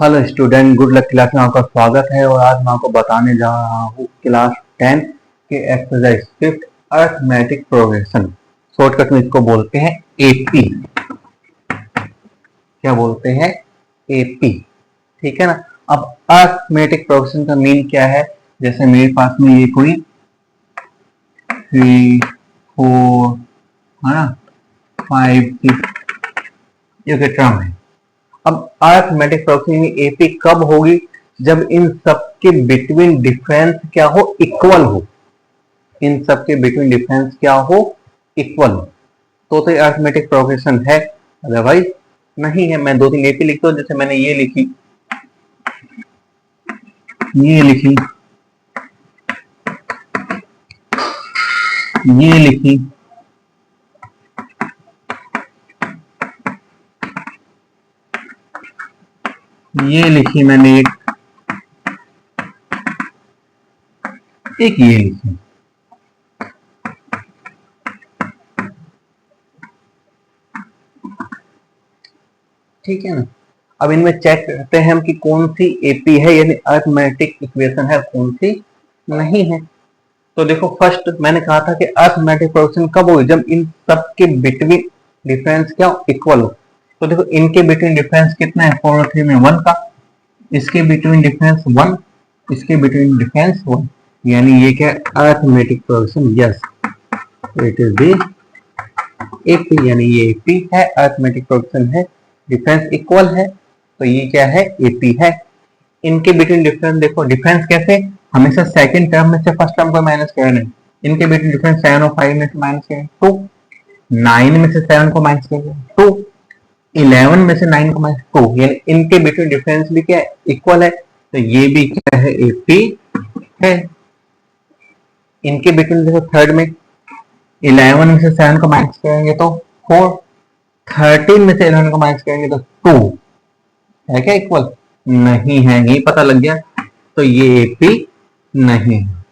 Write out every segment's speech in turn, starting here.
Hello student, good luck class में आपका स्वागत है। और आज मैं आपको बताने जा रहा हूँ क्लास 10 के एक्सरसाइज 5 अर्थमेटिक प्रोग्रेशन। शॉर्टकट में इसको बोलते हैं एपी। क्या बोलते हैं? एपी। ठीक है ना। अब अर्थमेटिक प्रोग्रेशन का मीन क्या है? जैसे मेरे पास में ये कोई 3 4 है ना 5 6 ये टर्म है। अब अर्थमेटिक प्रोग्रेशन में एपी कब होगी? जब इन सब के बिटवीन डिफरेंस क्या हो? इक्वल हो। इन सब के बिटवीन डिफरेंस क्या हो? इक्वल हो तो अर्थमेटिक प्रोग्रेशन है, अदरवाइज नहीं है। मैं 2-3 एपी लिखता हूँ। जैसे मैंने ये लिखी, ये लिखी, ये लिखी, ये लिखी मैंने एक ये लिखी। ठीक है ना। अब इनमें चेक करते हैं हम कि कौन सी एपी है, यानी अर्थमेटिक इक्वेशन है, कौन सी नहीं है। तो देखो, फर्स्ट मैंने कहा था कि अर्थमेटिक प्रोग्रेशन कब होगी? जब इन सब के बिटवीन डिफरेंस क्या इक्वल हो। तो देखो, इनके बिटवीन डिफरेंस कितना है? 4 और 3 में 1 का। इसके बिटवीन डिफरेंस 1, इसके बिटवीन डिफरेंस 1, यानी ये क्या? Arithmetic progression. Yes, it is the AP, यानी ये एपी है, अर्थमेटिक प्रोग्रेशन है, डिफरेंस इक्वल है, तो ये क्या है? एपी है। इनके बिटवीन डिफरेंस देखो, डिफरेंस कैसे? हमेशा सेकंड टर्म में से फर्स्ट टर्म को माइनस करना है। इनके बिटवीन डिफरेंस 7 और 5 में से माइनस करें तो 9 में से 7 को माइनस करेंगे तो 11 में से 9 को माइनस 2, यानी इनके बिटवीन डिफरेंस भी क्या है? इक्वल है, तो ये भी क्या है? एपी है। इनके बिटवीन देखो, थर्ड में 11 में से 7 को माइनस करेंगे तो 4, 13 में से 11 को माइनस करेंगे तो 2, है क्या इक्वल? नहीं है, यही पता लग गया। तो ये एपी नहीं है।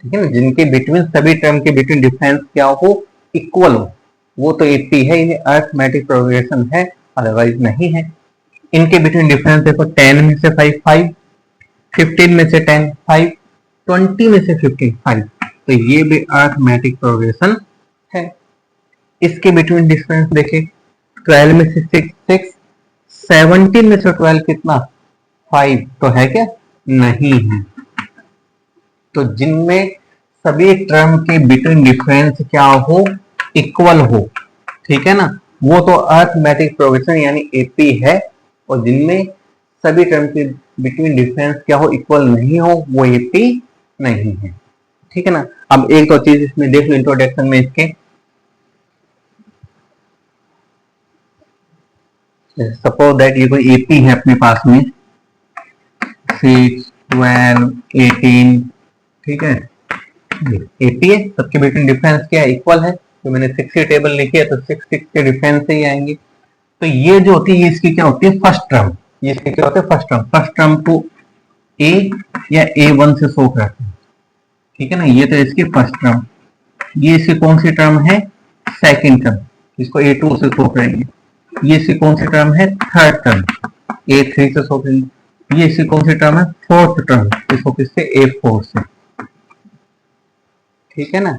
ठीक है ना। जिनके बिटवीन सभी टर्म के बिटवीन डिफरेंस क्या हो? इक्वल हो, वो तो एपी है, ये अर्थमेटिक प्रोग्रेशन है, अदरवाइज नहीं है। इनके बिटवीन डिफरेंस देखो, 10 में से 5 5, 15 में से 10 5, 20 में से 15 5, तो ये भी अर्थमेटिक प्रोग्रेशन है। इसके बिटवीन डिफरेंस देखे, 12 में से 6 6, 17 में से 12 कितना? 5, तो है क्या? नहीं है। तो जिनमें सभी टर्म के बिटवीन डिफरेंस क्या हो? इक्वल हो, ठीक है ना, वो तो अर्थमेटिक प्रोग्रेशन यानी एपी है। और जिनमें सभी टर्म के बिटवीन डिफरेंस क्या हो? इक्वल नहीं हो, वो एपी नहीं है। ठीक है ना। अब एक दो चीज इसमें देख लो इंट्रोडक्शन में इसके। सपोज दैट ये कोई एपी है अपने पास में 6 12 18, ठीक है, एपी है, सबके बिटवीन डिफरेंस क्या है? इक्वल है। तो मैंने 6 की टेबल लिखी है, तो 6 6 के डिफरेंस से ही आएंगे। तो ये जो होती है, इसकी क्या होती है? First term. ये इसकी क्या होता है? First term. फर्स्ट टर्म को ए या A1 से शो करते हैं, ठीक है ना। ये तो इसकी फर्स्ट टर्म। ये इसकी कौन सी टर्म है? सेकंड टर्म, इसको A2 से शो करेंगे। ये इसकी कौन सी टर्म है? थर्ड टर्म, A3 से शो करेंगे। ये इसकी कौन सी टर्म है? फोर्थ टर्म, इसको किससे? A4 से, ठीक है ना।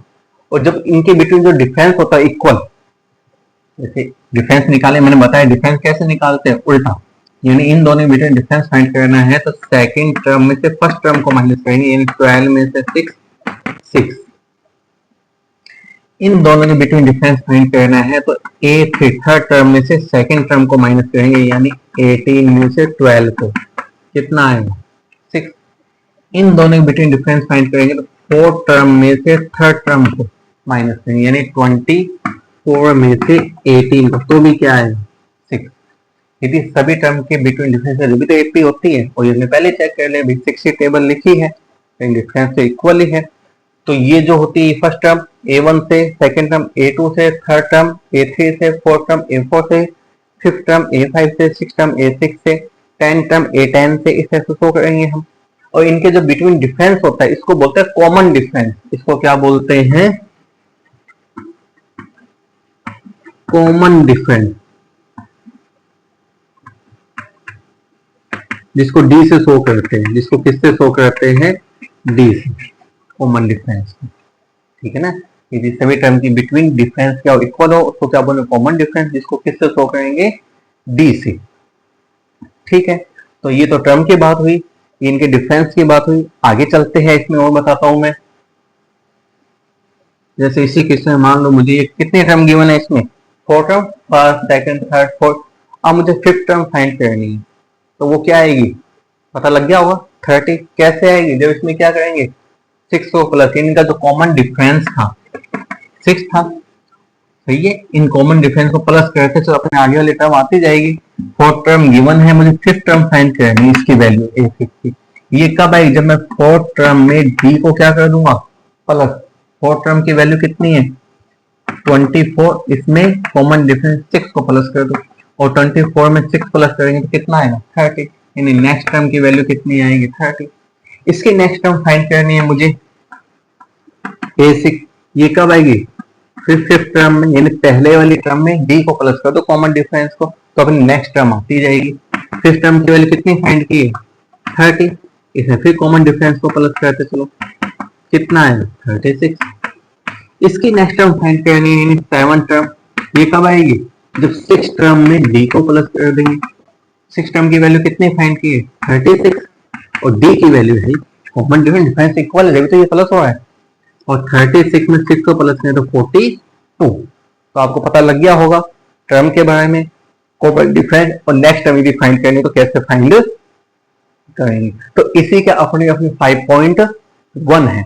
और जब इनके बिटवीन जो डिफरेंस होता है इक्वल, जैसे डिफरेंस निकाले, मैंने बताया डिफरेंस कैसे निकालते हैं? उल्टा, यानी इन दोनों के बीच डिफरेंस फाइंड करना है तो सेकंड टर्म में से फर्स्ट टर्म को माइनस करेंगे, यानी 12 में से 6 6। इन दोनों के बीच डिफरेंस फाइंड करना है तो A3 थर्ड टर्म में से सेकंड टर्म को माइनस करेंगे, यानी 18 में से 12 को, कितना आएगा? 6। इन दोनों के बीच डिफरेंस फाइंड करेंगे तो फोर्थ टर्म में से थर्ड टर्म को माइनस करेंगे, यानी 24 में से 18 को, तो भी क्या आएगा? 6। यदि सभी टर्म के बिटवीन डिफरेंस है, भी तो एपी होती है। और ये पहले चेक कर ले, 6 की टेबल लिखी है, डिफरेंस तो इक्वल ही है। तो ये जो होती है फर्स्ट टर्म A1 से, सेकंड टर्म A2 से, थर्ड टर्म A3 से, फोर्थ टर्म A4 से, फिफ्थ टर्म A5 से, सिक्स टर्म A6 से, 10 टर्म A10 से, इस तरह से शो करेंगे हम। और इनके जो बिटवीन डिफरेंस होता है, इसको बोलते हैं कॉमन डिफरेंस। इसको क्या बोलते हैं? Common difference. जिसको डी से शो करते हैं, जिसको किससे शो करते हैं, डी से, कॉमन डिफरेंस। ठीक है ना, यदि सभी टर्म की बिटवीन डिफरेंस क्या इक्वल हो उसको क्या बोले, कॉमन डिफरेंस, जिसको किससे शो करेंगे, डी से। ठीक है, तो ये तो टर्म की बात हुई, ये इनके डिफरेंस की बात हुई। आगे चलते हैं, इसमें और बताता हूं मैं। जैसे इसी क्वेश्चन में मान लो मुझे ये कितने टर्म गिवन है, इसमें 4 term, first second third fourth. अब मुझे 5th टर्म फाइंड करनी है, तो वो क्या आएगी, पता लग गया होगा, 30। कैसे आएगी, जब इसमें क्या करेंगे, 6 को प्लस, इनका जो कॉमन डिफरेंस था 6 था, सही है, इन कॉमन डिफरेंस को प्लस करके तो अपने आगे वाली टर्म आती जाएगी। 4th टर्म गिवन है, मुझे 5th टर्म फाइंड करनी है, इसकी वैल्यू a50। ये कब आएगी, जब मैं 4th टर्म में d को क्या कर दूंगा, प्लस। 4th टर्म की वैल्यू कितनी है, 24, इसमें कॉमन डिफरेंस 6 को प्लस कर दो, और 24 में 6 प्लस करेंगे तो कितना आएगा, 30। यानी नेक्स्ट टर्म की वैल्यू कितनी आएगी, 30। इसकी नेक्स्ट टर्म फाइंड करनी है मुझे, a6। ये कब आएगी, फिर 5th टर्म में, यानी पहले वाली टर्म में d को प्लस कर दो कॉमन डिफरेंस को, तो अपनी नेक्स्ट टर्म आती जाएगी। 5th टर्म की वैल्यू कितनी फाइंड की है, 30। इसमें फिर कॉमन डिफरेंस को प्लस करते चलो, कितना है, 36। इसकी नेक्स्ट टर्म फाइंड करनी है, 7th टर्म। ये कब आएगी, जब 6th टर्म में d को प्लस कर देंगे। 6th टर्म की वैल्यू कितनी फाइंड की है, 36, और d की वैल्यू है, कॉमन डिफरेंस इक्वल है, तो ये प्लस हो रहा है, और 36 में 6 को प्लस करें तो 42। तो आपको पता लग गया होगा टर्म के बारे में, कॉमन डिफरेंस, और नेक्स्ट टर्म भी फाइंड करनी तो कैसे फाइंड करेंगे। तो इसी का अपनी अपनी 5.1 है।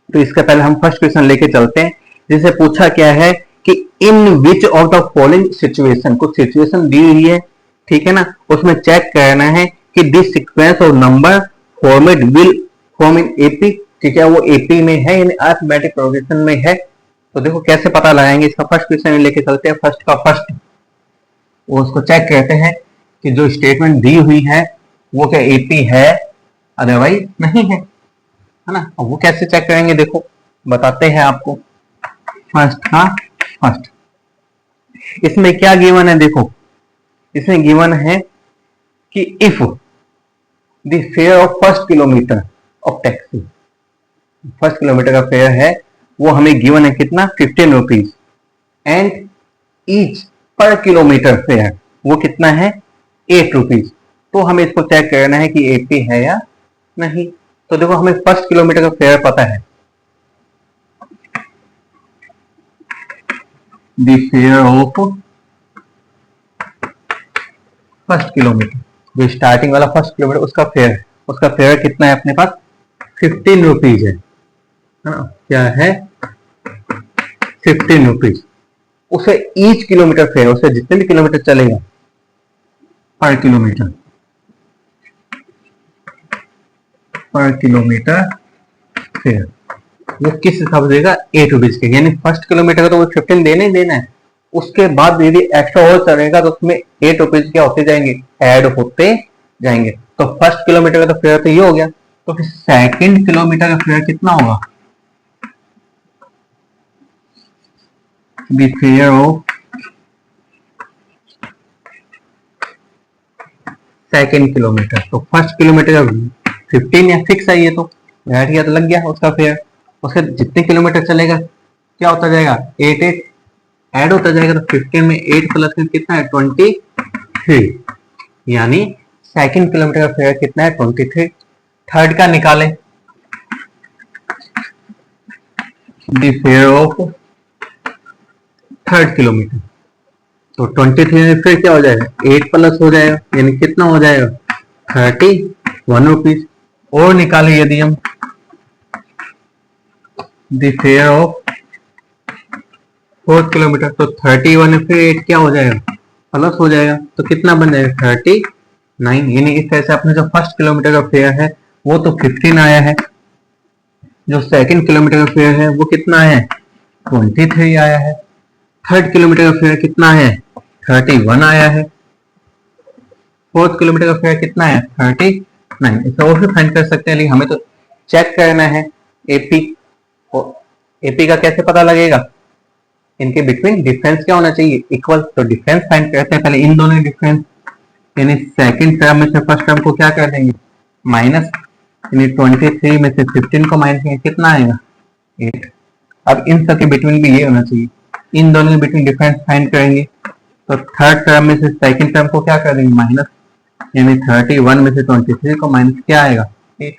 तो इसका पहले हम फर्स्ट क्वेश्चन लेके चलते हैं, जिसे पूछा क्या है कि in which of the following situation, कुछ सिचुएशन दी हुई है, ठीक है ना, उसमें चेक करना है कि this sequence of number format will form in AP. ठीक है, वो एपी में है, यानी अरिथमेटिक प्रोग्रेशन में है। तो देखो कैसे पता लगाएंगे, इसका फर्स्ट क्वेश्चन लेके चलते हैं। फर्स्ट का फर्स्ट, वो उसको चेक करते हैं कि जो स्टेटमेंट दी हुई है वो क्या एपी है, अदरवाइज नहीं है, है ना। अब वो कैसे चेक करेंगे, देखो बताते हैं आपको। फर्स्ट का फर्स्ट, इसमें क्या गिवन है, देखो इसमें गिवन है कि if the fair of first kilometre of taxi, first kilometre का फेयर है वो हमें गिवन है कितना, 15 रुपीज, एंड ईच पर किलोमीटर फेयर वो कितना है, 8 रुपीज। तो हमें इसको चेक करना है कि एपी है या नहीं। तो देखो हमें फर्स्ट किलोमीटर का फेयर पता है, the fair of first kilometre, जो स्टार्टिंग वाला फर्स्ट किलोमीटर उसका फेयर है, उसका फेयर कितना है अपने पास, 15 रुपीज है ना, क्या है, 15 रुपीज। उसे ईच किलोमीटर फेयर, उसे जितने भी किलोमीटर चलेगा पर किलोमीटर, पर किलोमीटर फेयर वो किस हिसाब से देगा, 8 रुपीज के। यानी फर्स्ट किलोमीटर का तो वो 15 देने ही देना है, उसके बाद यदि एक्स्ट्रा और चलेगा तो उसमें 8 रुपीज क्या होते जाएंगे, ऐड होते जाएंगे। तो फर्स्ट किलोमीटर का तो फेयर तो ये हो गया, तो फिर सेकंड किलोमीटर का फेयर कितना होगा, the fair of second kilometre. तो फर्स्ट किलोमीटर का 15 या फिक्स है, ये तो बैठ गया, तो लग गया उसका फेयर। उसके जितने किलोमीटर चलेगा क्या होता जाएगा, 8 8 ऐड होता जाएगा, तो 15 में 8 प्लस कितना है, 23। यानी सेकंड किलोमीटर का फेयर कितना है, 23। थर्ड का निकाले, the fair of third kilometre, तो 23 में फिर क्या हो जाएगा, 8 प्लस हो जाएगा, यानी कितना हो जाएगा, 31 रुपीज। और निकाले यदि हम the fair of fourth kilometre, तो 31 में फिर 8 क्या हो जाएगा, प्लस हो जाएगा, तो कितना बन जाएगा, 39। यानी इस तरह से अपने जो फर्स्ट किलोमीटर का फेयर है वो तो 15 आया है, जो सेकंड किलोमीटर का फेयर है वो कितना है, 23 आया है। थर्ड किलोमीटर का फेयर कितना है, 31 आया है। फोर्थ किलोमीटर का फेयर कितना है, 39। इसे और भी फाइंड कर सकते हैं, लेकिन हमें तो चेक करना है एपी। एपी का कैसे पता लगेगा, इनके बिटवीन डिफरेंस क्या होना चाहिए, इक्वल। तो डिफरेंस फाइंड करते हैं पहले, इन दोनों डिफरेंस, यानी सेकंड टर्म में से फर्स्ट टर्म को क्या कर देंगे, माइनस, यानी 23 में से 15 को माइनस करेंगे, कितना आएगा 8। अब इन सब के बिटवीन भी ये होना चाहिए, इन दोनों के बिटवीन डिफरेंस फाइंड करेंगे, तो थर्ड टर्म में से सेकंड टर्म को क्या कर देंगे, माइनस, यानी 31 में से 23 को माइनस क्या आएगा 8।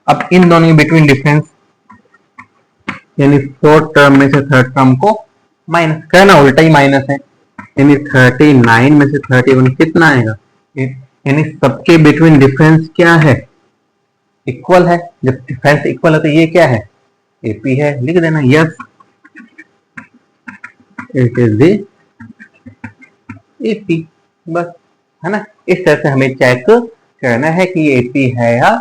अब इन दोनों के बिटवीन डिफरेंस, यानी फोर्थ टर्म में से थर्ड टर्म को माइनस करना, उल्टा ही माइनस है, यानी 39 में से 31 कितना आएगा 8। यानी सबके बिटवीन डिफरेंस क्या है, इक्वल है। जब डिफरेंस इक्वल है तो ये क्या है, एपी है, लिख देना yes it is the AP, बस, है ना। इस तरह से हमें चेक करना है कि ये एपी है या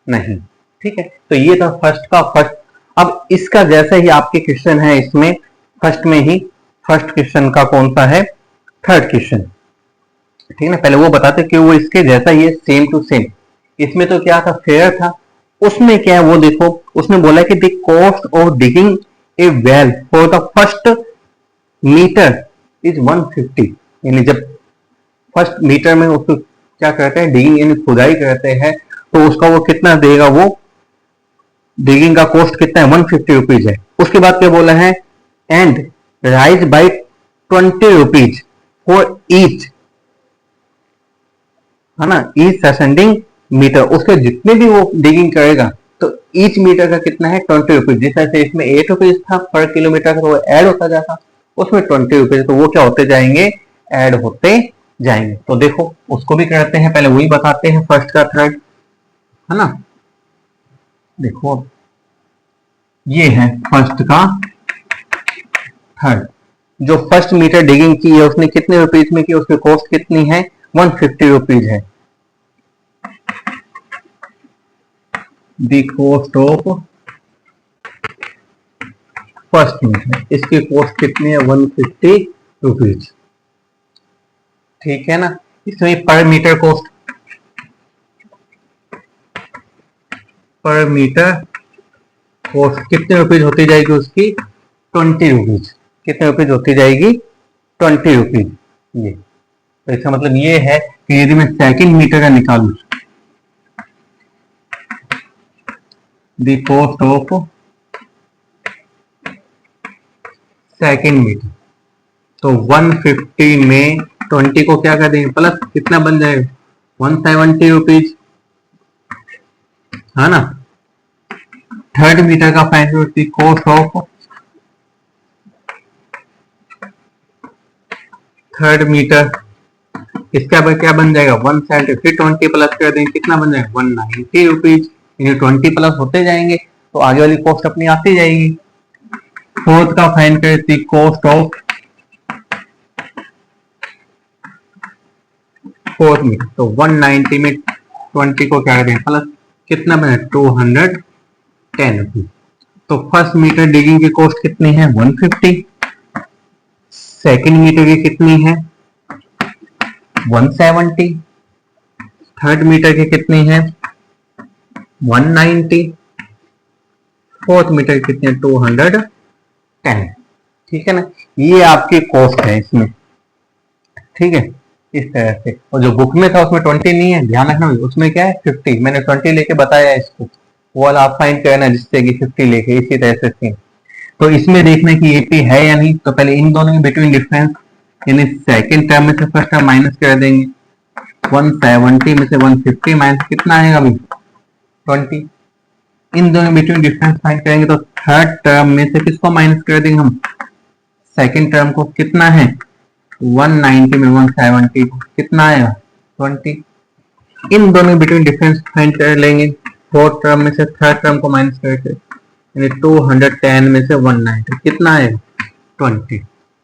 नहीं, ठीक है। तो ये था फर्स्ट का फर्स्ट। अब इसका जैसा ही आपके क्वेश्चन है, इसमें फर्स्ट में ही फर्स्ट क्वेश्चन का कौन सा है, थर्ड क्वेश्चन, ठीक है ना। पहले वो बताते कि वो इसके जैसा ही है, सेम टू सेम। इसमें तो क्या था, फेयर था, उसमें क्या है वो देखो, उसने बोला कि the cost of digging a well for the first metre is 150। यानी जब फर्स्ट मीटर में उसको क्या करते हैं, डिगिंग यानी खुदाई करते हैं, तो उसका वो कितना देगा, वो डिगिंग का कॉस्ट कितना है, 150 रुपीज है। उसके बाद क्या बोला है, and rise by 20 rupees for each, है ना, ईच असेंडिंग मीटर। उसके जितने भी वो डिगिंग करेगा तो ईच मीटर का कितना है 20 रुपीज। जिस तरह से इसमें 8 रुपीज था पर किलोमीटर का, तो वो ऐड होता जाता, उसमें 20 रुपीज, तो वो क्या होते जाएंगे, ऐड होते जाएंगे। तो देखो उसको भी करते हैं, पहले वही बताते हैं फर्स्ट का थर्ड, है ना। देखो ये है फर्स्ट का थर्ड। जो फर्स्ट मीटर डिगिंग की है उसने कितने रुपीज में की, उसकी कॉस्ट कितनी है, 150 रुपीज है। The cost of first metre, इसकी कॉस्ट कितनी है, 150 रुपीज, ठीक है ना। इसमें per metre cost, per metre cost कितने रुपीज होती जाएगी उसकी, 20 रुपीज। कितने रुपीज होती जाएगी, 20 रुपीज। ये तो इसका मतलब ये है कि यदि मैं सेकंड मीटर का निकालू, the cost of second metre, तो 150 में 20 को क्या कर देंगे प्लस, कितना बन जाएगा 170 रुपीज, है ना। थर्ड मीटर का फाइंड होती कॉस्ट ऑफ थर्ड मीटर, इसका क्या बन जाएगा 170, फिर 20 प्लस कर देंगे, कितना बन जाएगा 190 रुपीज। 20 प्लस होते जाएंगे तो आगे वाली कॉस्ट अपनी आती जाएगी। फोर्थ का फाइंड करती कॉस्ट ऑफ फोर्थ मीटर, तो 190 में 20 को क्या करें प्लस, कितना बना 210 रुपीज। तो फर्स्ट मीटर डिगिंग की कॉस्ट कितनी है 150, सेकंड मीटर की कितनी है 170, थर्ड मीटर की कितनी है 190, फोर्थ मीटर की कितनी है 210, ठीक है ना। ये आपकी कॉस्ट है इसमें, ठीक है, इस तरह से। और जो बुक में था उसमें 20 नहीं है, ध्यान रखना, उसमें क्या है 50, मैंने 20 लेके बताया इसको, वो वाला आप फाइंड करना जिससे कि 50 लेके, इसी तरह से सेम। तो इसमें देखना कि एपी है या नहीं, तो पहले इन दोनों के बिटवीन डिफरेंस, यानी सेकंड टर्म में से फर्स्ट टर्म माइनस कर देंगे, 170 में से 150 माइनस कितना आएगा अभी 20। इन दोनों बिटवीन डिफरेंस फाइंड करेंगे तो थर्ड टर्म में से किसको माइनस कर देंगे हम, सेकंड टर्म को, कितना है 190 में 170 कितना आएगा 20। इन दोनों बिटवीन डिफरेंस फाइंड कर लेंगे, फोर्थ टर्म में से थर्ड टर्म को माइनस करके, यानी 210 में से 190 कितना आएगा 20।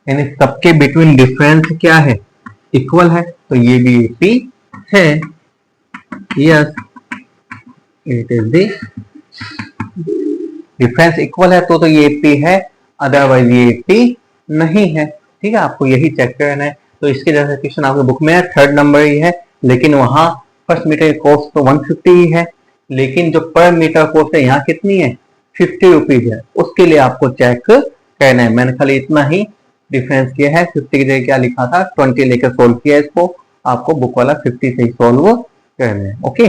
यानी सबके बिटवीन डिफरेंस क्या है, इक्वल है, तो ये भी एपी है, yes it is the difference equal है, तो ये एपी है, अदरवाइज ये एपी नहीं है, ठीक है। आपको यही चेक करना है। तो इसके जैसा क्वेश्चन आपके बुक में है, थर्ड नंबर ही है, लेकिन वहां फर्स्ट मीटर की कॉस्ट तो 150 ही है, लेकिन जो पर मीटर कॉस्ट है यहाँ कितनी है 50 रुपीज है, उसके लिए आपको चेक करना है। मैंने खाली इतना ही डिफरेंस किया है, 50 की जगह क्या लिखा था 20 लेकर सोल्व किया इसको। आपको बुक वाला 50 से ही सॉल्व करना है। ओके,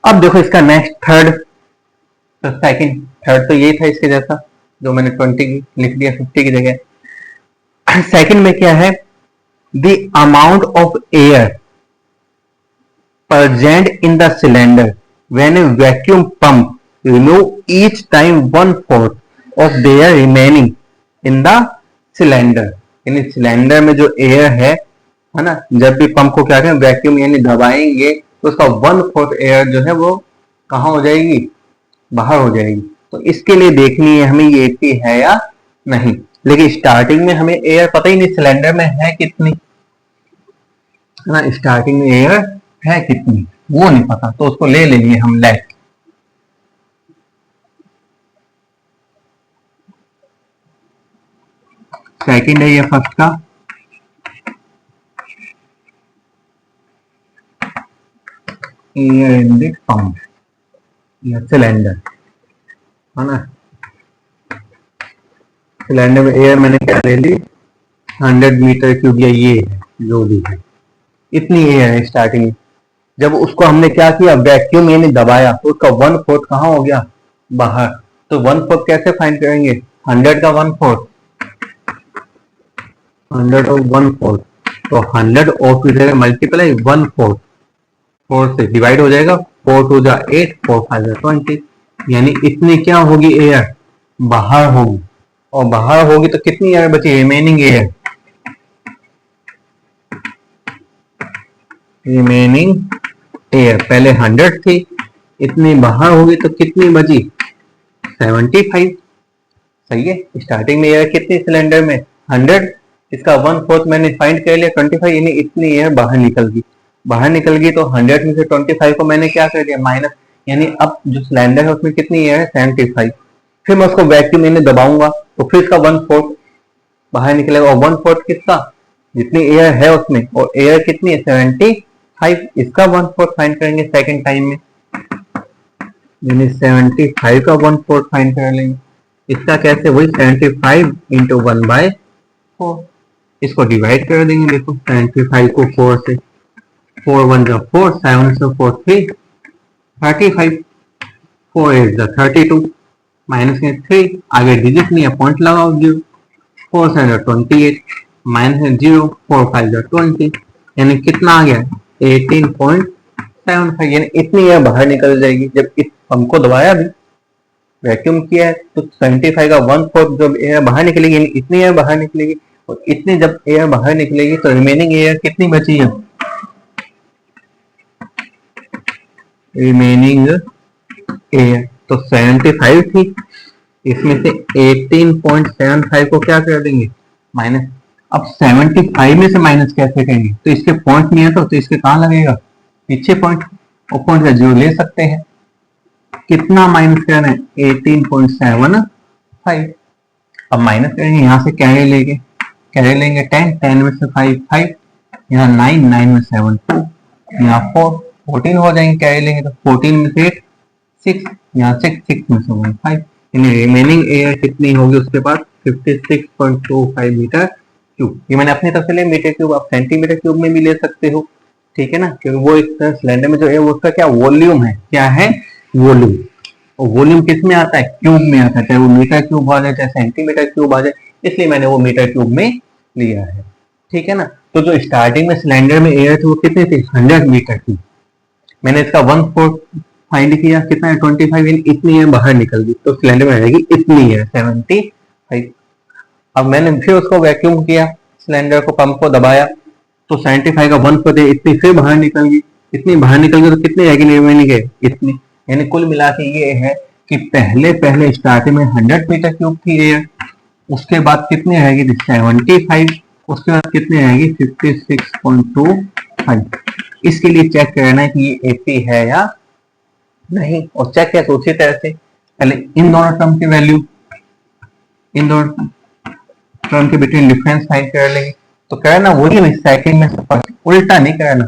अब देखो इसका नेक्स्ट थर्ड, तो सेकंड थर्ड तो यही था इसके जैसा जो मैंने 20 लिख दिया 50 की जगह। सेकंड में क्या है, the amount of air present in the cylinder when a vacuum pump remove each time 1/4 of the air remaining in the cylinder। यानी सिलेंडर में जो एयर है ना, जब भी पंप को क्या करें वैक्यूम यानी दबाएंगे तो उसका 1/4 एयर जो है वो कहाँ हो जाएगी, बाहर हो जाएगी। तो इसके लिए देखनी है हमें ये एपी है या नहीं। लेकिन स्टार्टिंग में हमें एयर पता ही नहीं सिलेंडर में है कितनी, है ना, स्टार्टिंग में एयर है कितनी वो नहीं पता, तो उसको ले लेंगे हम लेट। सेकंड है ये फर्स्ट का, एयर इन द पंप या सिलेंडर, है ना। सिलेंडर में एयर मैंने क्या ले ली 100 मीटर क्यूब या ये है जो भी है, इतनी एयर है स्टार्टिंग में। जब उसको हमने क्या किया वैक्यूम यानी दबाया तो उसका 1/4 कहाँ हो गया, बाहर। तो 1/4 कैसे फाइंड करेंगे, 100 का 1/4, 100 और 1/4, तो 100 और फिर मल्टीप्लाई 1/4, 4 से डिवाइड हो जाएगा, 4 2 जा 8, 4 5 जा 20, यानी इतनी क्या होगी एयर बाहर होगी। और बाहर होगी तो कितनी एयर बची, रिमेनिंग एयर, रिमेनिंग एयर पहले 100 थी, इतनी बाहर होगी तो कितनी बची 75। सही है, स्टार्टिंग में एयर कितनी सिलेंडर में 100, इसका 1/4 मैंने फाइंड कर लिया 25, यानी इतनी एयर बाहर निकल गई। बाहर निकल गई तो 100 में से 25 को मैंने क्या कर दिया माइनस, यानी अब जो सिलेंडर है उसमें कितनी एयर है 75। फिर मैं उसको वैक्यूम यानी दबाऊंगा तो फिर इसका 1/4 बाहर निकलेगा, और 1/4 किसका, जितनी एयर है उसमें, और एयर कितनी है 75, इसका 1/4 फाइंड करेंगे सेकंड टाइम में, यानी 75 का 1/4 फाइंड कर लेंगे। इसका कैसे, वही 75 इंटू 1/4, इसको डिवाइड कर देंगे। देखो 75 को 4 से, 4 1 जा 4, 7 से 4 3, 35, 4 8 जा 32, माइनस में 3, आगे डिजिट नहीं है पॉइंट लगाओ 0, 4 7 जा 28, माइनस में 0, 4 5 जा 20, यानी कितना आ गया 18.75, यानी इतनी एयर बाहर निकल जाएगी। जब इस पंप को दबाया भी वैक्यूम किया है तो 75 का 1/4 जब एयर बाहर निकलेगी, यानी इतनी एयर बाहर निकलेगी, और इतनी जब एयर बाहर निकलेगी तो रिमेनिंग एयर कितनी बची है, रिमेनिंग एयर तो 75 थी, इसमें से 18.75 को क्या कर देंगे माइनस। अब 75 में से माइनस कैसे करेंगे, तो इसके पॉइंट नहीं है तो इसके कहाँ लगेगा पीछे पॉइंट, और पॉइंट का 0 ले सकते हैं। कितना माइनस करना है 18.75। अब माइनस करेंगे यहाँ से कैरी लेंगे 10, 10 में से 5 5, यहाँ 9, 9 में 7 2, यहाँ 4 14 हो जाएंगे, कैरी लेंगे तो 14 में से 8 6, यहाँ 6 6 में से 1 5, यानी रिमेनिंग एयर कितनी होगी उसके बाद 56.25 मीटर क्यूब। ये मैंने अपनी तरफ से लिया मीटर क्यूब, आप सेंटीमीटर क्यूब में भी ले सकते हो, ठीक है ना, क्योंकि वो एक सिलेंडर में जो है उसका क्या वॉल्यूम है, क्या है वॉल्यूम, और वॉल्यूम किस में आता है क्यूब में आता है, चाहे वो मीटर क्यूब आ जाए चाहे सेंटीमीटर क्यूब आ जाए, इसलिए मैंने वो मीटर क्यूब में लिया है, ठीक है ना। तो जो स्टार्टिंग में सिलेंडर में एयर थी वो कितनी थी 100 मीटर की, मैंने इसका 1/4 फाइंड किया, कितना है 25, इतनी एयर बाहर निकल गई तो सिलेंडर में रहेगी इतनी एयर 75। अब मैंने फिर उसको वैक्यूम किया, सिलेंडर को पंप को दबाया तो 75 का 1/4 इतनी फिर बाहर निकल गई, इतनी बाहर निकल गई तो कितनी रहेगी रिमेनिंग है इतनी, यानी कुल मिला के ये है कि पहले स्टार्टिंग में 100 मीटर क्यूब थी एयर, उसके बाद कितनी रहेगी 75, उसके बाद कितनी रहेगी 56.25। इसके लिए चेक करना है कि ये एपी है या नहीं, और चेक है तो उसी तरह से पहले इन दोनों टर्म की वैल्यू, इन दोनों टर्म के बिटवीन डिफरेंस फाइंड कर लेंगे। तो करना वही है सेकंड में फर्स्ट, उल्टा नहीं करना,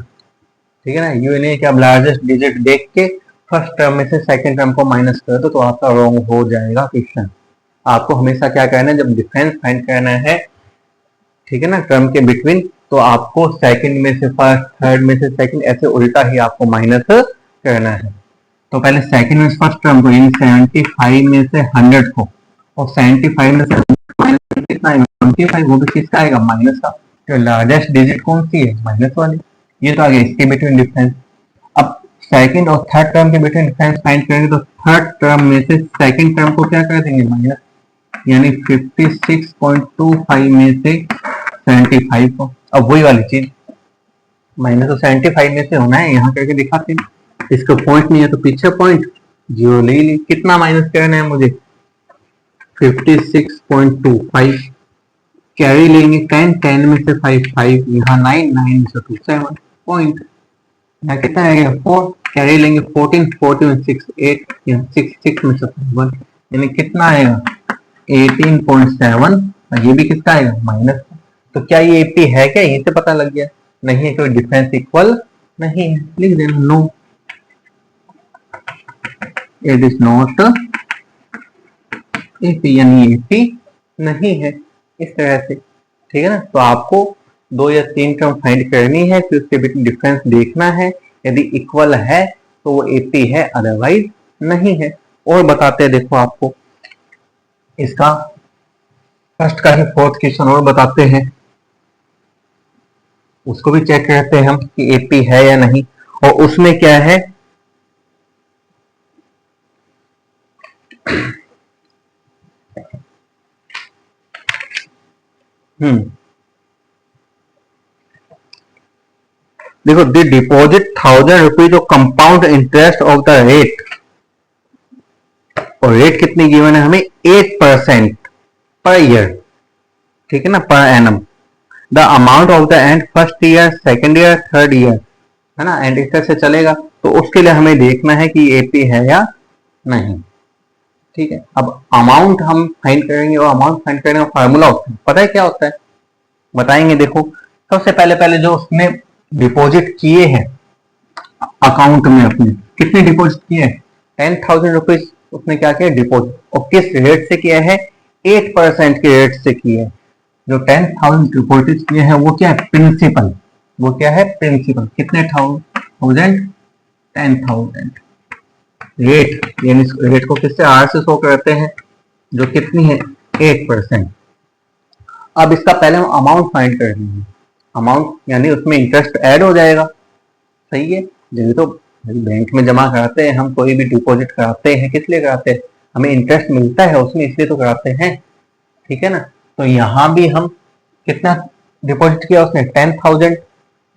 ठीक है ना। ये नहीं कि आप लार्जेस्ट डिजिट देख के फर्स्ट टर्म में से सेकंड टर्म को माइनस कर दो तो आपका रॉन्ग हो जाएगा क्वेश्चन। आपको हमेशा क्या करना है, जब डिफरेंस फाइंड करना है, ठीक है ना, टर्म के बिटवीन तो आपको सेकंड में से फर्स्ट, थर्ड में से सेकंड, ऐसे उल्टा ही आपको माइनस करना है। तो पहले सेकंड में फर्स्ट टर्म को, यानी 75 में से 100 को, और 75 में से माइनस कितना आएगा 25, वो भी किसका आएगा माइनस का। तो लार्जेस्ट डिजिट कौन सी है माइनस वाली, ये तो आ गया इसके बिटवीन डिफरेंस। अब सेकंड और थर्ड टर्म के बिटवीन डिफरेंस फाइंड करेंगे तो थर्ड टर्म में से सेकंड टर्म को क्या कर देंगे माइनस, यानी 56.25 में से 75 को। अब वही वाली चीज माइनस तो 75 में से होना है, यहाँ करके दिखाते हैं। इसका पॉइंट नहीं है तो पीछे पॉइंट 0 ले ली। कितना माइनस करना है मुझे 56.25, कैरी लेंगे 10, 10 में से 5, 5 यहाँ 9, 9 में से 2, 7 पॉइंट, यहाँ कितना आएगा 4, कैरी लेंगे 14, 14 में 6, 8 यहाँ 6, 6 में से 1, यानी कितना आएगा 18.7, ये भी कितना आएगा माइनस। तो क्या ये एपी है क्या, यहीं से पता लग गया। नहीं है, कोई डिफरेंस इक्वल नहीं है, लिख देना no, it is not AP, यानी एपी नहीं है, इस तरह से। ठीक है ना। तो आपको 2 या 3 टर्म फाइंड करनी है, फिर उसके बीच डिफरेंस देखना है, यदि इक्वल है तो वो एपी है, अदरवाइज नहीं है। और बताते हैं, देखो आपको इसका फर्स्ट का ही फोर्थ क्वेश्चन और बताते हैं, उसको भी चेक करते हैं हम कि एपी है या नहीं। और उसमें क्या है, देखो the deposit 1000 rupees of compound interest of the rate, और रेट कितनी गिवन है हमें 8% पर ईयर, ठीक है ना, per annum. The amount of the end first year, second year, third year, है ना, एंड इस तरह से चलेगा। तो उसके लिए हमें देखना है कि एपी है या नहीं। ठीक है। अब अमाउंट हम फाइंड करेंगे, और अमाउंट फाइंड करने का फार्मूला होता है, पता है क्या होता है, बताएंगे। देखो सबसे पहले जो उसने डिपॉजिट किए हैं अकाउंट में अपने, कितने डिपॉजिट किए हैं 10,000 रुपीज उसने क्या किया डिपॉजिट, और किस रेट से किया है 8% के रेट से किया है। जो 10,000 डिपॉजिट किए हैं वो क्या है प्रिंसिपल, वो क्या है प्रिंसिपल, कितने 1000, 10,000 रेट, यानी रेट को किससे आर से शो करते हैं, जो कितनी है 8%। अब इसका पहले हम अमाउंट फाइंड कर लेंगे, अमाउंट यानी उसमें इंटरेस्ट ऐड हो जाएगा, सही है। जैसे तो बैंक में जमा कराते हैं हम, कोई भी डिपॉजिट कराते हैं, किस लिए कराते हैं, हमें इंटरेस्ट मिलता है उसमें, इसलिए तो कराते हैं, ठीक है ना। तो यहाँ भी हम कितना डिपॉजिट किया उसने 10,000,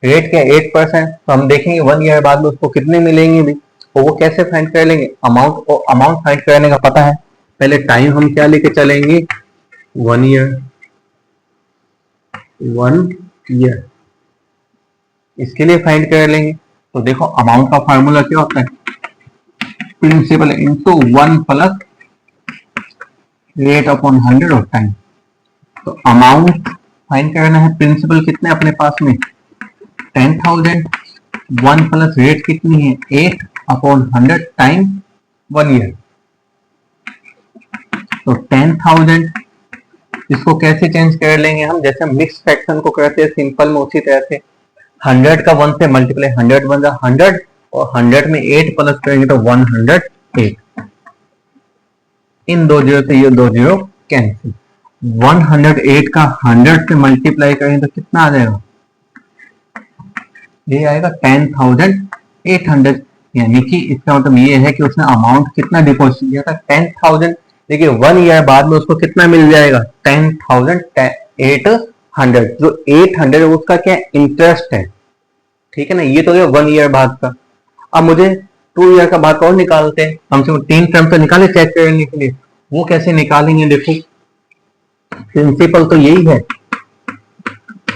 रेट क्या 8%, तो हम देखेंगे 1 ईयर बाद में उसको कितने मिलेंगे भी, तो वो कैसे फाइंड कर लेंगे अमाउंट, और अमाउंट फाइंड करने का पता है, पहले टाइम हम क्या लेके चलेंगे 1 ईयर, 1 ईयर, इसके लिए फाइंड कर लेंगे। तो देखो अमाउंट का फार्मूला क्या होता है, principal into 1 plus rate upon 100 of time. तो अमाउंट फाइंड करना है, प्रिंसिपल कितने अपने पास में 10,000, 1 प्लस रेट कितनी है 8 अपॉन 100 टाइम 1 ईयर। तो 10,000, इसको कैसे चेंज कर लेंगे हम, जैसे हम मिक्स फ्रैक्शन को करते हैं सिंपल में, उसी तरह से 100 का 1 से मल्टीप्लाई, 100 बन जाए 100, और 100 में 8 प्लस करेंगे तो 108, इन 2 जीरो से ये 2 जीरो कैंसिल, 108 का 100 से मल्टीप्लाई करेंगे तो कितना आ जाएगा, ये आएगा 10,800, यानी कि इसका मतलब ये है कि उसने अमाउंट कितना डिपॉजिट किया था 10,000, देखिए 1 ईयर बाद में उसको कितना मिल जाएगा 10,800, जो 800 है उसका क्या इंटरेस्ट है, ठीक है ना, ये तो गया 1 ईयर बाद का। अब मुझे 2 ईयर का बाद का और निकालते हैं, हमसे 3 टर्म तो निकाले चेक करने के लिए, वो कैसे निकालेंगे, देखो प्रिंसिपल तो यही है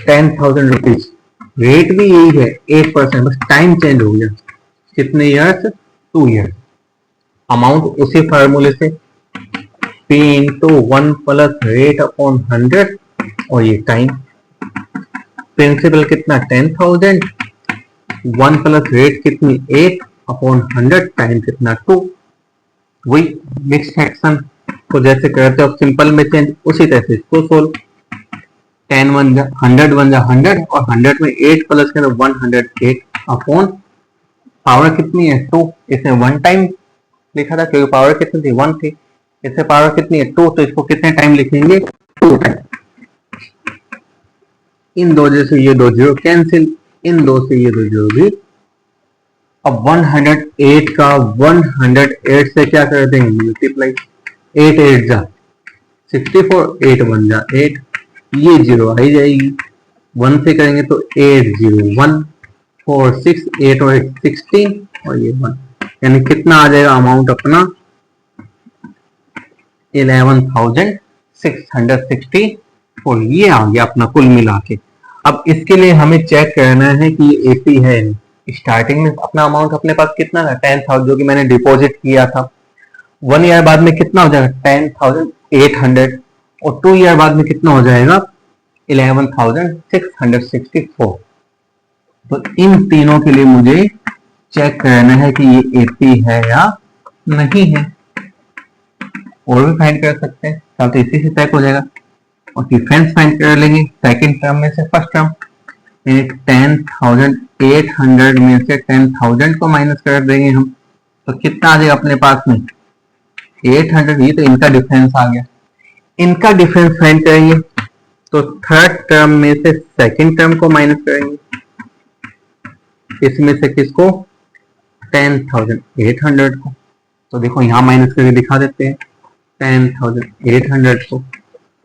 10,000 रुपीज, रेट भी यही है 8%, बस टाइम चेंज हो गया, कितने ईयर्स 2 ईयर। अमाउंट उसी फार्मूले से P into 1 plus rate upon 100, और ये टाइम, प्रिंसिपल कितना 10,000, 1 प्लस रेट कितनी 8 अपॉन 100, टाइम कितना 2। वही मिक्स फ्रैक्शन को जैसे करते हो सिंपल में चेंज, उसी तरह से इसको सोल्व, 10 वन जा 100 वन जा 100 और 100 में 8 प्लस करें 108 अपॉन पावर कितनी है 2। इसमें वन टाइम लिखा था क्योंकि पावर कितनी थी 1 थी। इससे पावर कितनी है 2, तो इसको कितने टाइम लिखेंगे 2 टाइम। इन दो से ये दो जीरो कैंसिल, इन दो से ये दो जीरो भी। अब 108 का 108 से क्या कर देंगे मल्टीप्लाई, 8 8 जा 64, 8 1 जा 8, ये जीरो आ ही जाएगी। 1 से करेंगे तो 8 0 1 4 6 8 और 8 16 और ये 1, यानी कितना आ जाएगा अमाउंट अपना 11,660 और ये आ गया अपना कुल मिला के। अब इसके लिए हमें चेक करना है कि ये एपी है। स्टार्टिंग में अपना अमाउंट अपने पास कितना था 10,000 जो कि मैंने डिपॉजिट किया था। 1 ईयर बाद में कितना हो जाएगा 10,800 और 2 ईयर बाद में कितना हो जाएगा 11,664। तो इन तीनों के लिए मुझे चेक करना है कि ये एपी है या नहीं है। और भी फाइंड कर सकते हैं, तो इसी से चेक हो जाएगा। और डिफरेंस फाइंड कर लेंगे सेकंड टर्म में से फर्स्ट टर्म, 10,800 में से 10,000 को माइनस कर देंगे हम, तो कितना आ जाएगा अपने पास में 800। ये तो इनका डिफरेंस आ गया। इनका डिफरेंस फाइंड करेंगे तो थर्ड टर्म में से सेकंड टर्म को माइनस करेंगे, इसमें से किसको 10,800 को। तो देखो यहां माइनस करके दिखा देते हैं 10,800 को।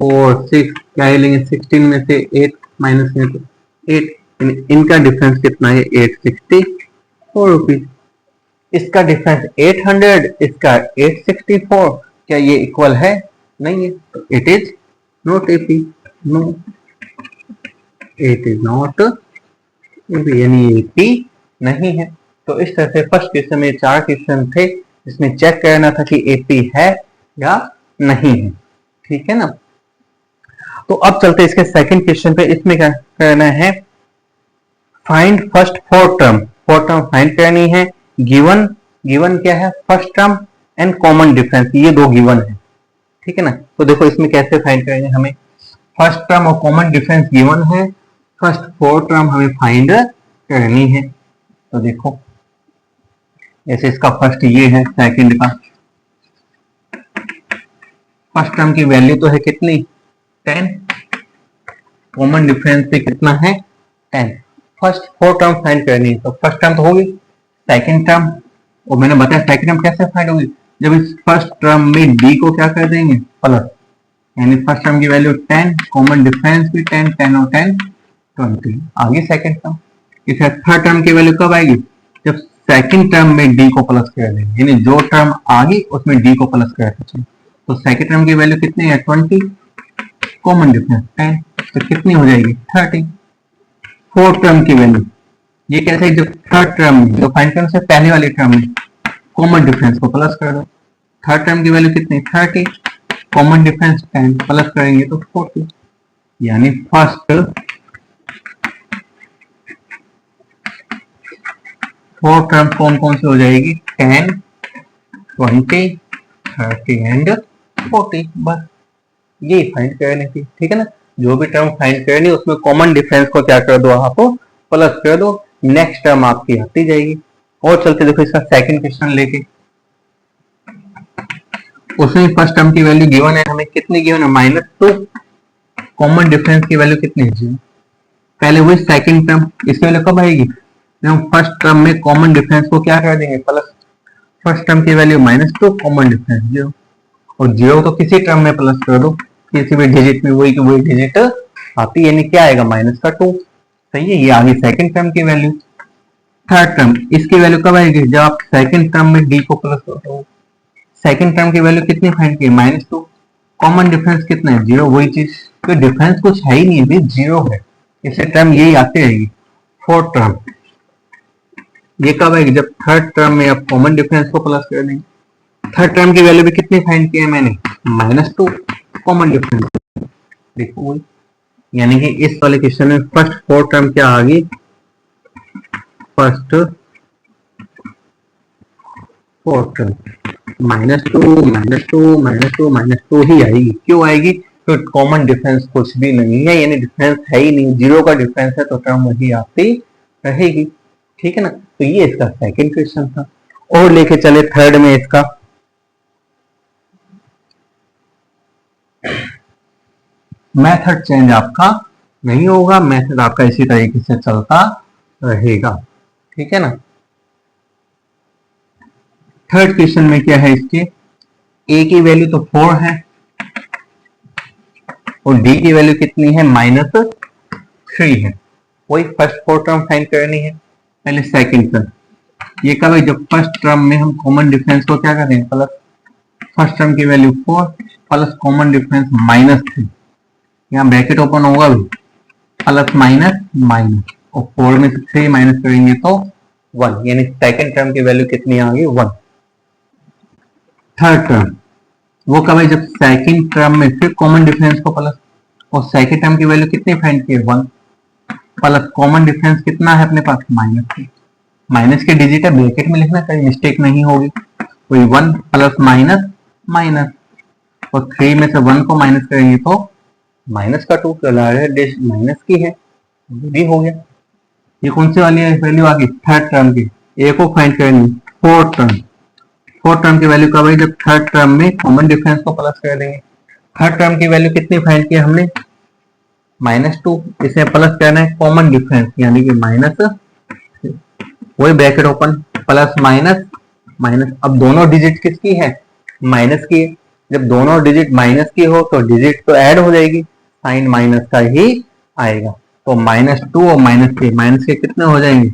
4 6 क्या लेंगे 16 में से 8 माइनस में तो 8, इनका डिफरेंस कितना है 864 रुपीज। इसका डिफरेंस 800, इसका 864, क्या ये इक्वल है नहीं है, तो it is not AP. No, it is not AP, यानी एपी नहीं है। तो इस तरह से फर्स्ट क्वेश्चन में 4 क्वेश्चन थे जिसमें चेक करना था कि एपी है या नहीं है, ठीक है ना। तो अब चलते इसके सेकंड क्वेश्चन पे। इसमें क्या करना है find first fourth term. Fourth term find करनी है। गिवन क्या है first term and common difference, ये दो गिवन है, ठीक है ना। तो देखो इसमें कैसे फाइंड करेंगे, हमें फर्स्ट टर्म और कॉमन डिफरेंस गिवन है, फर्स्ट फोर्थ टर्म हमें फाइंड करनी है। तो देखो जैसे इसका फर्स्ट ये है, सेकंड का फर्स्ट टर्म की वैल्यू तो है कितनी 10, कॉमन डिफरेंस पे कितना है 10। फर्स्ट फोर टर्म फाइंड करनी है, तो फर्स्ट टर्म तो होगी, सेकंड टर्म, और मैंने बताया सेकंड टर्म कैसे फाइंड होगी, जब इस फर्स्ट टर्म में डी को क्या कर देंगे प्लस, यानी फर्स्ट टर्म की वैल्यू 10, कॉमन डिफरेंस भी 10, 10 और 10 20, आगे सेकंड टर्म। इसे थर्ड टर्म की वैल्यू कब आएगी, जब सेकंड टर्म में डी को प्लस कर देंगे, यानी जो टर्म आ गई उसमें डी को प्लस कर दीजिए। तो सेकंड टर्म की वैल्यू कितनी है 20, कॉमन डिफरेंस 10, तो कितनी हो जाएगी 30। फोर्थ टर्म की वैल्यू ये कैसे है, जब थर्ड टर्म जो फाइंड करने से पहले वाली टर्म में कॉमन डिफरेंस को प्लस कर दो। थर्ड टर्म की वैल्यू कितनी 30, कॉमन डिफरेंस 10, प्लस करेंगे तो 40, यानी फर्स्ट फोर्थ टर्म कौन कौन सी हो जाएगी 10, 20, 30 एंड 40। बस ये फाइंड करनी थी, ठीक है ना। जो भी टर्म फाइंड करनी उसमें कॉमन डिफरेंस को क्या कर दो आप प्लस कर दो, नेक्स्ट टर्म आपकी आती जाएगी। और चलते देखो इसका सेकंड क्वेश्चन लेके, उसमें फर्स्ट टर्म की वैल्यू गिवन है, हमें कितनी गिवन है -2, कॉमन डिफरेंस की वैल्यू कितनी है, पहले वही सेकंड टर्म, इसकी वैल्यू कब आएगी जब हम फर्स्ट टर्म में कॉमन डिफरेंस को क्या कर देंगे प्लस, फर्स्ट टर्म की वैल्यू -2, कॉमन डिफरेंस 0, और 0 तो किसी टर्म में प्लस कर दो, किसी भी डिजिट में वही की वही डिजिट आती है, यानी क्या आएगा -2। सही है, ये आ गई सेकंड टर्म की वैल्यू। थर्ड टर्म इसकी वैल्यू कब आएगी, जब आप सेकंड टर्म में डी को प्लस करो। सेकंड टर्म की वैल्यू कितनी फाइंड की -2, कॉमन डिफरेंस कितना है 0, वही चीज, तो डिफरेंस कुछ है ही नहीं है, 0 है, इससे टर्म यही आती रहेगी। फोर्थ टर्म ये कब आएगी, जब थर्ड टर्म में आप कॉमन डिफरेंस को प्लस कर देंगे। थर्ड टर्म की वैल्यू भी कितनी फाइंड की है मैंने -2, कॉमन डिफरेंस, देखो वही, यानी कि इस वाले क्वेश्चन में फर्स्ट फोर टर्म क्या आ गई, फर्स्ट फोर टर्म -2 -2 -2 -2 ही आएगी। क्यों आएगी, तो कॉमन डिफरेंस कुछ भी नहीं है, यानी डिफरेंस है ही नहीं, जीरो का डिफरेंस है तो टर्म वही आती रहेगी। ठीक है ना, तो ये इसका सेकंड क्वेश्चन था। और लेके चले थर्ड में इसका मेथड चेंज आपका नहीं होगा, मेथड आपका इसी तरीके से चलता रहेगा। ठीक है ना। थर्ड क्वेश्चन में क्या है, इसके ए की वैल्यू तो 4 है और डी की वैल्यू कितनी है, -3 है। वही फर्स्ट 4 टर्म फाइंड करनी है। पहले सेकंड टर्म, ये कब है, जब फर्स्ट टर्म में हम कॉमन डिफरेंस को क्या करें, प्लस फर्स्ट टर्म की वैल्यू 4 प्लस कॉमन डिफरेंस -3, यहाँ ब्रैकेट ओपन होगा भी, प्लस माइनस माइनस, और 4 में से 3 माइनस करेंगे तो 1, यानी सेकंड टर्म की वैल्यू कितनी आ गई, 1। थर्ड टर्म वो कब है, जब सेकंड टर्म में फिर कॉमन डिफरेंस को प्लस, और सेकंड टर्म की वैल्यू कितनी फाइंड की है, 1 प्लस कॉमन डिफरेंस कितना है अपने पास, -3। माइनस के डिजिट है, ब्रैकेट में लिखना, कहीं मिस्टेक नहीं होगी। कोई 1 प्लस माइनस माइनस, और 3 में से 1 को माइनस करेंगे तो माइनस का 2 डिश माइनस की है, ये भी हो गया। ये कौन सी वाली है वैल्यू आ गई, थर्ड टर्म की। ए को फाइंड करेंगे फोर्थ टर्म, फोर्थ टर्म की वैल्यू कब आई, जब थर्ड टर्म में कॉमन डिफरेंस को प्लस कर देंगे। थर्ड टर्म की वैल्यू कितनी फाइंड की हमने, -2, इसे प्लस करना है कॉमन डिफरेंस, यानी कि माइनस, वही bracket open, plus minus minus. अब दोनों डिजिट किसकी है, माइनस की है। जब दोनों डिजिट माइनस की हो तो डिजिट तो ऐड हो जाएगी, साइन माइनस का ही आएगा। तो -2 और माइनस के कितने हो जाएंगे,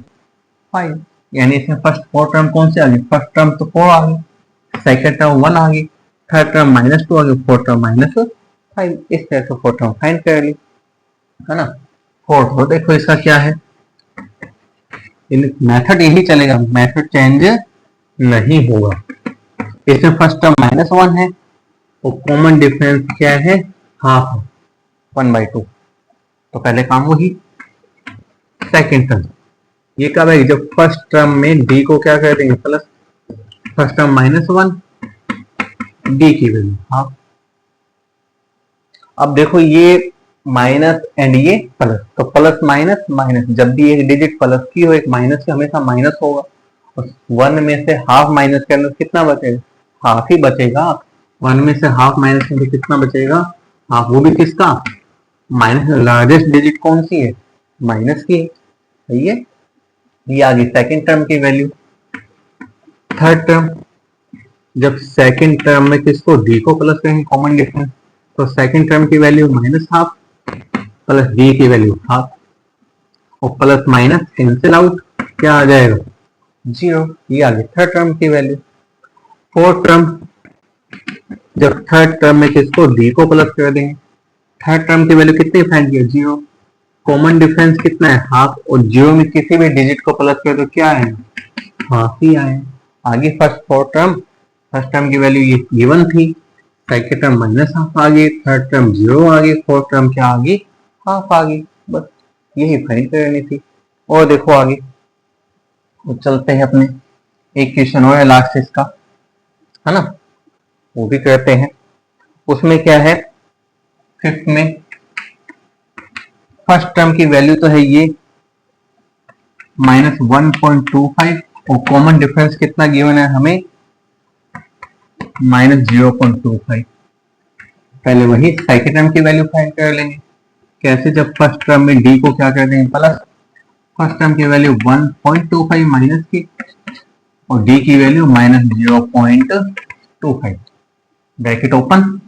5। यानी इसमें फर्स्ट 4 टर्म कौन से आ गई, फर्स्ट टर्म तो 4 आ गई, सेकेंड टर्म 1 आ गई, थर्ड टर्म -2 आ गई, फोर्थ टर्म -5। इस तरह से 4 टर्म फाइंड कर ली, है ना। फोर्थ हो, देखो इसका क्या है, मेथड यही चलेगा, मेथड चेंज नहीं होगा। इसमें फर्स्ट टर्म -1 है और कॉमन डिफरेंस क्या है, हाफ, 1/2। तो पहले काम वही। सेकेंड टर्म ये कब है, जब फर्स्ट टर्म में डी को क्या कर देंगे, प्लस, फर्स्ट टर्म -1, डी की वैल्यू हाफ। अब देखो ये माइनस एंड ये प्लस, तो प्लस माइनस माइनस, जब भी एक डिजिट प्लस की हो, एक माइनस से हमेशा माइनस होगा, और 1 में से हाफ माइनस करने से कितना बचेगा, हाफ ही बचेगा। 1 में से हाफ माइनस करने से कितना बचेगा, हाफ। वो भी किसका, माइनस, लार्जेस्ट डिजिट कौन सी है, माइनस की है, सही है। ये आ गई सेकेंड टर्म की वैल्यू। थर्ड टर्म, जब सेकेंड टर्म में किसको, डी को प्लस करेंगे कॉमन डिफरेंस, तो सेकेंड टर्म की वैल्यू -1/2 प्लस डी की वैल्यू हाफ, और प्लस माइनस कैंसिल आउट, क्या आ जाएगा, 0। ये आ गई थर्ड टर्म की वैल्यू। फोर्थ टर्म, जब थर्ड टर्म में किसको, डी को प्लस कर देंगे, थर्ड टर्म की वैल्यू कितनी फाइंड किया, 0। कॉमन डिफरेंस कितना है, हाफ, और 0 में किसी भी डिजिट को प्लस कर तो क्या आएगा, हाफ ही आए। आगे first fourth term, first term की वैल्यू ये गिवन थी, सेकेंड टर्म -1/2 आ गई, थर्ड टर्म 0 आ गई, फोर्थ टर्म क्या आ गई, हाफ आ गई। बस यही फाइंड करनी थी। और देखो आगे तो चलते हैं अपने, एक क्वेश्चन और है लास्ट इसका, है ना, वो भी करते हैं। उसमें क्या है, फिफ्थ में फर्स्ट टर्म की वैल्यू तो है ये -1.25, और कॉमन डिफरेंस कितना गिवन है हमें, -0.25। पहले वही सेकेंड टर्म की वैल्यू फाइंड कर लेंगे। कैसे, जब फर्स्ट टर्म में डी को क्या कर देंगे, प्लस, फर्स्ट टर्म की वैल्यू 1.25 माइनस की, और डी की value -0.25, bracket open,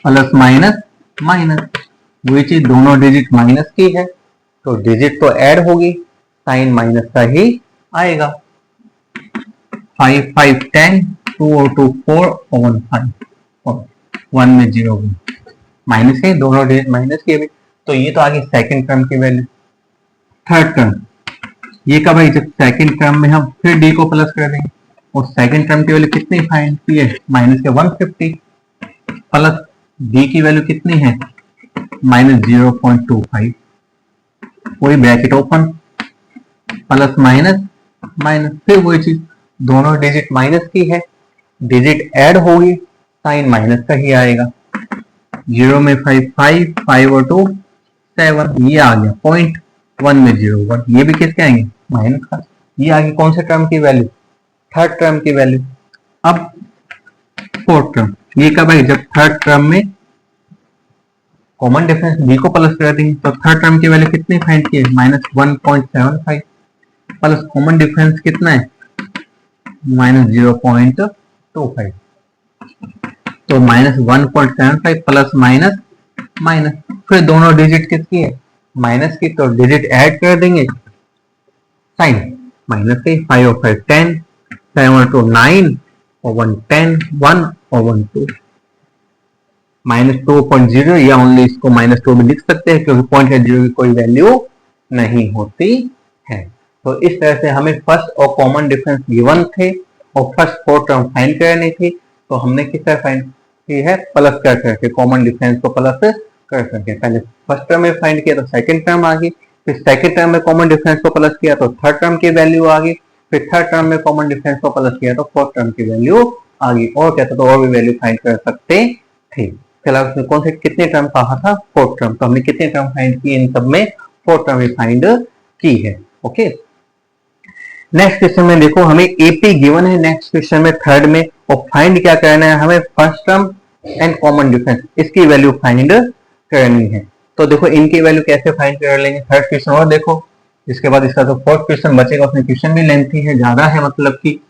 plus minus minus, वही चीज दोनों डिजिट माइनस की है तो डिजिट तो ऐड होगी, साइन माइनस का ही आएगा। 5 5 10, 2 और 2 4 और 1 5, 1 में 0 माइनस है, दोनों डिजिट माइनस की है। तो ये तो आ गई सेकेंड टर्म की वैल्यू। थर्ड टर्म ये कब है, जब सेकेंड टर्म में हम फिर डी को प्लस कर देंगे, और सेकेंड टर्म की वैल्यू कितनी फाइंड की है, -150, प्लस डी की वैल्यू कितनी है, -0.25, वही bracket open, plus minus minus, फिर वही चीज दोनों डिजिट माइनस की है, डिजिट ऐड होगी, साइन माइनस का ही आएगा। 0 में 5 5, 5 और 2 7, ये आ गया पॉइंट। 1 में 0 1, ये भी किसके आएंगे माइनस का। ये आगे कौन से टर्म की वैल्यू, थर्ड टर्म की वैल्यू। अब फोर्थ टर्म, ये कब आएगी जब थर्ड टर्म में कॉमन डिफरेंस b को प्लस कर देंगे। तो थर्ड टर्म की वैल्यू कितनी फाइंड की है, -1.75 प्लस कॉमन डिफरेंस कितना है -0.25। तो -1.75 प्लस माइनस माइनस, फिर दोनों डिजिट किसकी है माइनस की, तो डिजिट ऐड कर देंगे साइन माइनस के। 5 और 5 10, 7 और 2 9 और 1 10, 1 और 1 2, -2.0 या ओनली इसको -2 में लिख सकते हैं क्योंकि पॉइंट है 0 की कोई वैल्यू नहीं होती है। तो इस तरह से हमें फर्स्ट और कॉमन डिफरेंस गिवन थे और फर्स्ट फोर्थ टर्म फाइंड करनी थी। तो हमने किस तरह फाइंड की है, प्लस कर करके कॉमन डिफरेंस को प्लस कर करके। पहले फर्स्ट टर्म में फाइंड किया तो सेकंड टर्म आ गई, फिर सेकंड टर्म में कॉमन डिफरेंस को प्लस किया तो थर्ड टर्म की वैल्यू आ गई, फिर थर्ड टर्म में कॉमन डिफरेंस को प्लस किया तो फोर्थ टर्म की वैल्यू आ गई। और कहते तो और भी वैल्यू फाइंड कर सकते थे। फिलहाल उसने कौन से कितने टर्म कहा था, फोर्थ टर्म। तो हमने कितने टर्म फाइंड किए, इन सब में फोर्थ टर्म फाइंड की है। ओके, नेक्स्ट क्वेश्चन में देखो हमें एपी गिवन है नेक्स्ट क्वेश्चन में थर्ड में, और फाइंड क्या करना है हमें, first term and common difference, इसकी वैल्यू फाइंड करनी है। तो देखो इनकी वैल्यू कैसे फाइंड कर लेंगे, थर्ड क्वेश्चन और देखो, इसके बाद इसका तो फोर्थ क्वेश्चन बचेगा, उसमें क्वेश्चन भी लेंथी है, ज्यादा है मतलब कि,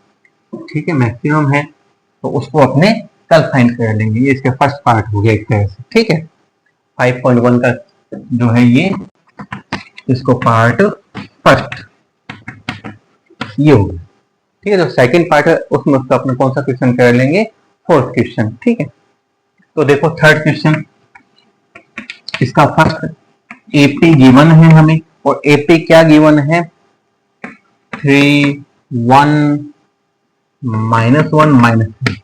ठीक है मैक्सिमम है, तो उसको अपने कल फाइंड कर लेंगे। ये इसके फर्स्ट पार्ट हो गया एक तरह से, ठीक है। 5.1 का जो है ये, इसको पार्ट फर्स्ट ये हो गया, ठीक है। जो सेकंड पार्ट है उसमें उसका अपने कौन सा क्वेश्चन कर लेंगे, फोर्थ क्वेश्चन, ठीक है। तो देखो थर्ड क्वेश्चन, इसका फर्स्ट एपी गिवन है हमें, और एपी क्या गिवन है, 3 1 -1 -3।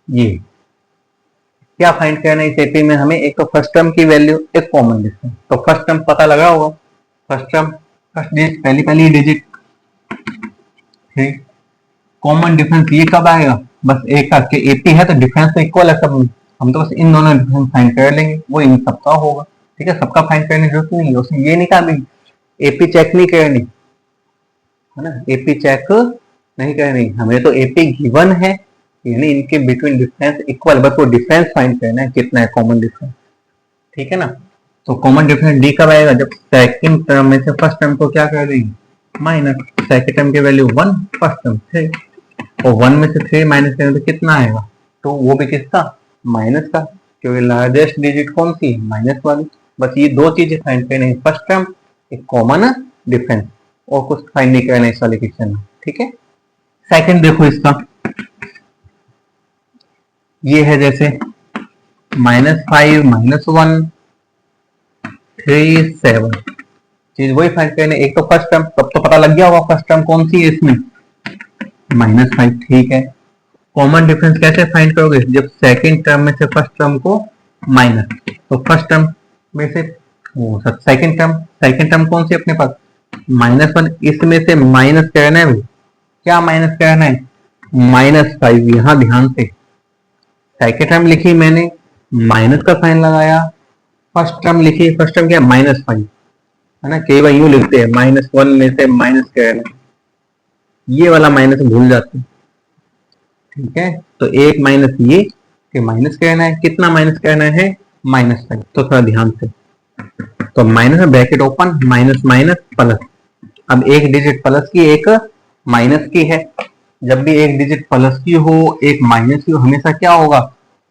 ये क्या फाइंड करना है इस एपी में हमें, एक तो फर्स्ट टर्म की वैल्यू, एक कॉमन डिफरेंस। तो फर्स्ट टर्म पता लगा होगा, फर्स्ट टर्म फर्स्ट डिजिट पहली डिजिट, ठीक। कॉमन डिफरेंस ये कब आएगा, बस एक का एपी है तो डिफरेंस तो इक्वल है सब में, हम तो बस इन दोनों डिफरेंस फाइंड कर लेंगे, वो इन सबका होगा, ठीक है। सबका फाइंड करने की जरूरत नहीं है, उसने ये नहीं कहा एपी चेक नहीं करनी, है ना, एपी चेक नहीं करनी, हमें तो एपी गिवन है, यानी इनके बिटवीन डिफरेंस इक्वल, बस वो डिफरेंस फाइंड करना है कितना है कॉमन डिफरेंस, ठीक है ना। तो कॉमन डिफरेंस डी कब आएगा, जब सेकंड टर्म में से फर्स्ट टर्म को क्या कर देंगे माइनस, सेकंड टर्म की वैल्यू 1, फर्स्ट टर्म 3, और 1 में से 3 माइनस करें तो कितना आएगा, तो वो भी किसका माइनस का, क्योंकि लार्जेस्ट डिजिट कौन सी है माइनस वाली। बस ये दो चीजें फाइंड करनी है, फर्स्ट टर्म एक कॉमन डिफरेंस, और कुछ फाइंड नहीं करना इस वाले क्वेश्चन में, ठीक है। सेकंड देखो इसका, ये है जैसे -5 -1 3 7, चीज वही फाइंड करने, एक तो फर्स्ट टर्म, तब तो पता लग गया होगा फर्स्ट टर्म कौन सी है इसमें -5, ठीक है। कॉमन डिफरेंस कैसे फाइंड करोगे, जब सेकंड टर्म में से फर्स्ट टर्म को माइनस, तो फर्स्ट टर्म में से वो सेकंड टर्म कौन सी अपने पास -1, इसमें से माइनस करना है, क्या माइनस करना है -5, यहां ध्यान से सेकंड टर्म लिखी मैंने, माइनस का साइन लगाया, फर्स्ट टर्म लिखी, फर्स्ट टर्म क्या -5, है ना, कई बार यूं लिखते हैं -1 में से माइनस करना, ये वाला माइनस भूल जाते हैं, ठीक है। तो एक माइनस ये कि माइनस करना है, कितना माइनस करना है -5, तो थोड़ा ध्यान से, तो minus bracket open, minus minus plus, अब एक डिजिट प्लस की एक माइनस की है, जब भी एक डिजिट प्लस की हो एक माइनस की हो, हमेशा क्या होगा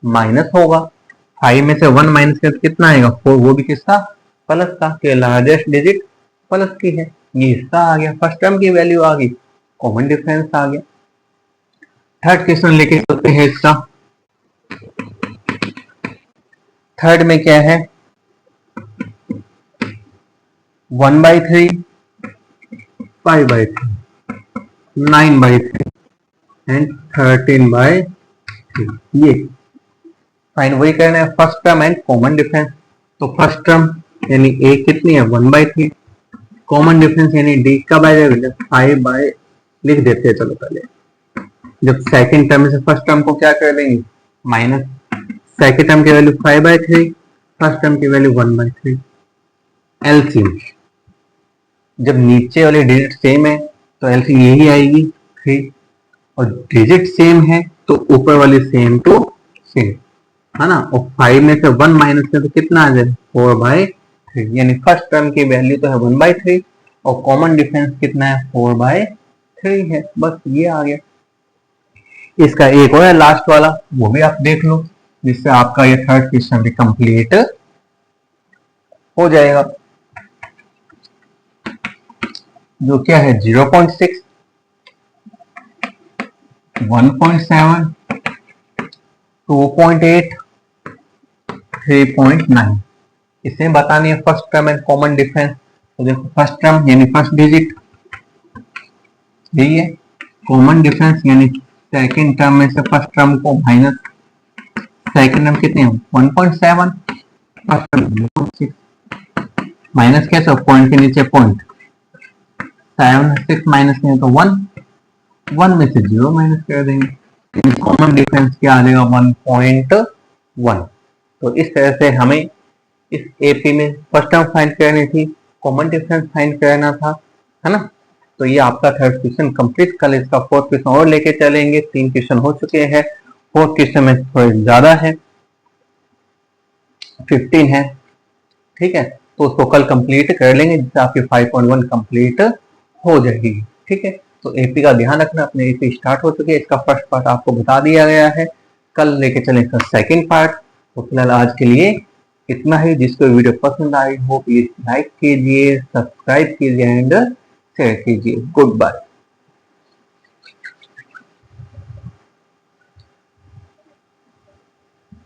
माइनस होगा। 5 में से 1 माइनस कर कितना आएगा 4, वो भी किसका प्लस का, कि लार्जेस्ट डिजिट प्लस की है, ये इसका आ गया, फर्स्ट टर्म की वैल्यू आ गई, कॉमन डिफरेंस आ गया। थर्ड क्वेश्चन लेके चलते हैं इसका, थर्ड में क्या है 1/3 5/3 9/3 एंड 13/3, ये फाइन वही करना है, first term and common difference. तो फर्स्ट टर्म यानी ए कितनी है 1/3, कॉमन डिफरेंस यानी डी कब आ जाएगा, 5 लिख देते हैं, चलो पहले जब सेकंड टर्म में से फर्स्ट टर्म को क्या कर लेंगे माइनस सेकेंड टर्म की वैल्यू 5/3, फर्स्ट टर्म की वैल्यू 1/3। एलसीएम, जब नीचे वाली डिजिट सेम है तो एलसीएम यही आएगी 3, और डिजिट सेम है तो ऊपर वाली सेम टू सेम, है ना। और 5 में से 1 माइनस में तो कितना आ जाए 4/3, यानी फर्स्ट टर्म की वैल्यू तो है 1/3 और कॉमन डिफरेंस कितना है 4/3 है। बस ये आ गया। इसका एक और है लास्ट वाला, वो भी आप देख लो, जिससे आपका ये थर्ड क्वेश्चन भी कंप्लीट हो जाएगा। जो क्या है 0.6, 1.7, 2.8, 3.9, इसे बतानी है first term and common difference. तो देखो फर्स्ट टर्म यानी फर्स्ट डिजिट यही है, कॉमन डिफरेंस यानी सेकेंड टर्म में से फर्स्ट टर्म को माइनस सेकेंड टर्म कितने 1.7, फर्स्ट टर्म 0.6, माइनस कैसे पॉइंट के नीचे पॉइंट, 7 6 माइनस नहीं तो 1, 1 में से 0 माइनस कर देंगे, कॉमन डिफरेंस क्या आ जाएगा 1.1। तो इस तरह से हमें इस एपी में फर्स्ट टर्म फाइंड करनी थी, कॉमन डिफरेंस फाइंड करना था, है ना। तो ये आपका थर्ड क्वेश्चन कंप्लीट। कल इसका फोर्थ क्वेश्चन और लेके चलेंगे। 3 क्वेश्चन हो चुके हैं, फोर्थ क्वेश्चन में थोड़े ज्यादा है, 15 है, ठीक है। तो उसको कल कंप्लीट कर लेंगे जिससे आपकी 5.1 कंप्लीट हो जाएगी, ठीक है। तो एपी का ध्यान रखना, अपने एपी स्टार्ट हो चुके हैं, इसका फर्स्ट पार्ट आपको बता दिया गया है, कल लेके चलें इसका सेकेंड पार्ट। तो फिलहाल आज के लिए इतना ही। जिसको वीडियो पसंद आई हो प्लीज लाइक कीजिए, सब्सक्राइब कीजिए एंड शेयर कीजिए। Good bye.